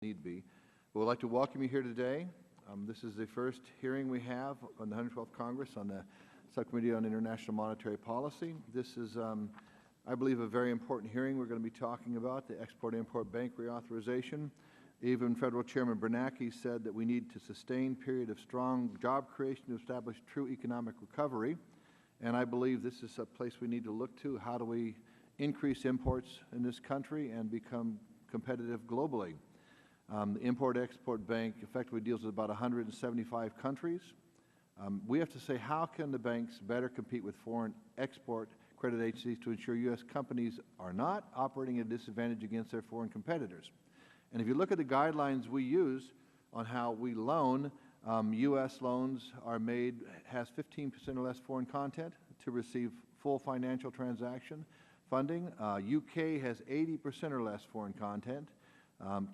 need be. But we'd like to welcome you here today. This is the first hearing we have on the 112th Congress on the Subcommittee on International Monetary Policy. This is, I believe, a very important hearing. We're going to be talking about the Export-Import Bank reauthorization. Even Federal Chairman Bernanke said that we need to sustain a period of strong job creation to establish true economic recovery. And I believe this is a place we need to look to. How do we increase imports in this country and become competitive globally? The Import-Export Bank effectively deals with about 175 countries. We have to say, how can the banks better compete with foreign export credit agencies to ensure U.S. companies are not operating at a disadvantage against their foreign competitors? And if you look at the guidelines we use on how we loan, U.S. loans are made, has 15% or less foreign content to receive full financial transaction funding. UK has 80% or less foreign content.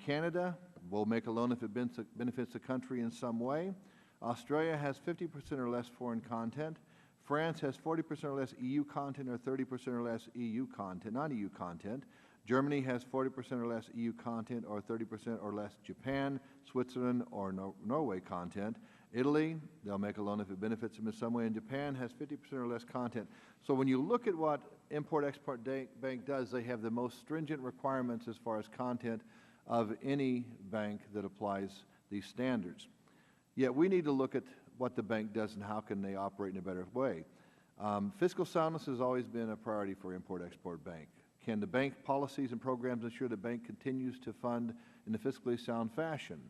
Canada will make a loan if it benefits the country in some way. Australia has 50% or less foreign content. France has 40% or less EU content or 30% or less EU content, non-EU content. Germany has 40% or less EU content or 30% or less Japan, Switzerland, or Norway content. Italy, they'll make a loan if it benefits them in some way, and Japan has 50% or less content. So when you look at what Import-Export Bank does, they have the most stringent requirements as far as content of any bank that applies these standards. Yet we need to look at what the bank does and how can they operate in a better way. Fiscal soundness has always been a priority for Import-Export Bank. Can the bank policies and programs ensure the bank continues to fund in a fiscally sound fashion?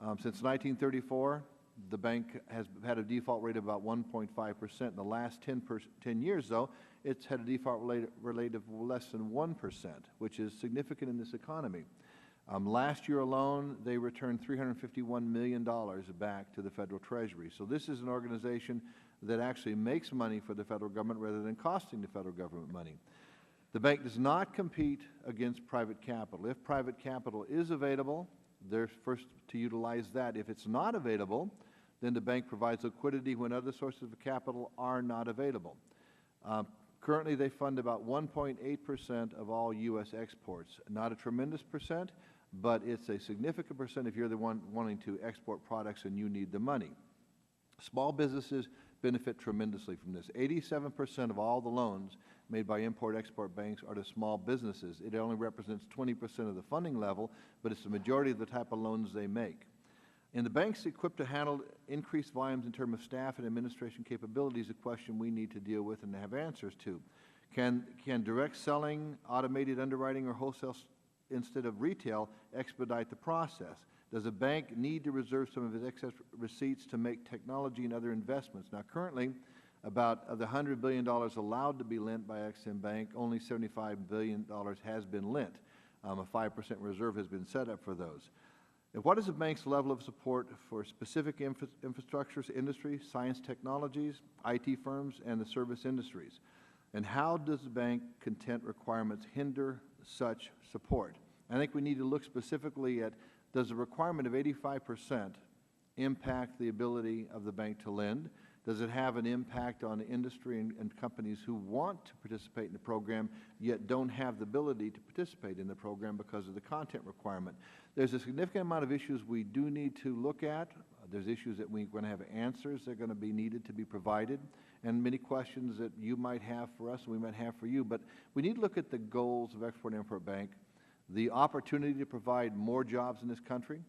Since 1934, the bank has had a default rate of about 1.5%. In the last 10 years, though, it's had a default rate of less than 1%, which is significant in this economy. Last year alone, they returned $351 million back to the Federal Treasury. So this is an organization that actually makes money for the Federal Government rather than costing the Federal Government money. The bank does not compete against private capital. If private capital is available, they're first to utilize that. If it's not available, then the bank provides liquidity when other sources of capital are not available. Currently, they fund about 1.8% of all U.S. exports. Not a tremendous percent, but it's a significant percent if you're the one wanting to export products and you need the money. Small businesses benefit tremendously from this. 87% of all the loans made by Import-Export banks are to small businesses. It only represents 20% of the funding level, but it's the majority of the type of loans they make. And the banks equipped to handle increased volumes in terms of staff and administration capabilities is a question we need to deal with and have answers to. Can direct selling, automated underwriting, or wholesale instead of retail expedite the process? Does a bank need to reserve some of its excess receipts to make technology and other investments? Now, currently, about of the $100 billion allowed to be lent by Ex-Im Bank, only $75 billion has been lent. A 5% reserve has been set up for those. And what is the bank's level of support for specific infrastructures, industries, science technologies, IT firms, and the service industries? And how does the bank content requirements hinder such support? I think we need to look specifically at, does the requirement of 85% impact the ability of the bank to lend? Does it have an impact on industry and companies who want to participate in the program yet don't have the ability to participate in the program because of the content requirement? There's a significant amount of issues we do need to look at. There's issues that we're going to have answers that are going to be needed to be provided, and many questions that you might have for us and we might have for you. But we need to look at the goals of Export-Import Bank, the opportunity to provide more jobs in this country,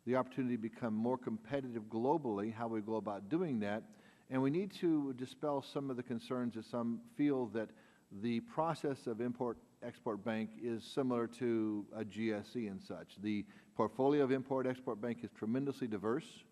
the opportunity to become more competitive globally, how we go about doing that, and we need to dispel some of the concerns that some feel that the process of Import-Export Bank is similar to a GSE and such. The portfolio of Import-Export Bank is tremendously diverse.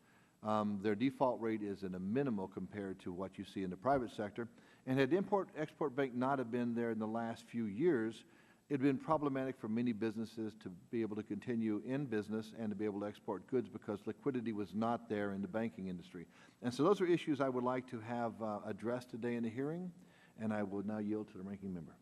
Their default rate is in a minimal compared to what you see in the private sector. And had Import-Export Bank not have been there in the last few years, it had been problematic for many businesses to be able to continue in business and to be able to export goods because liquidity was not there in the banking industry. And so those are issues I would like to have addressed today in the hearing, and I will now yield to the ranking member.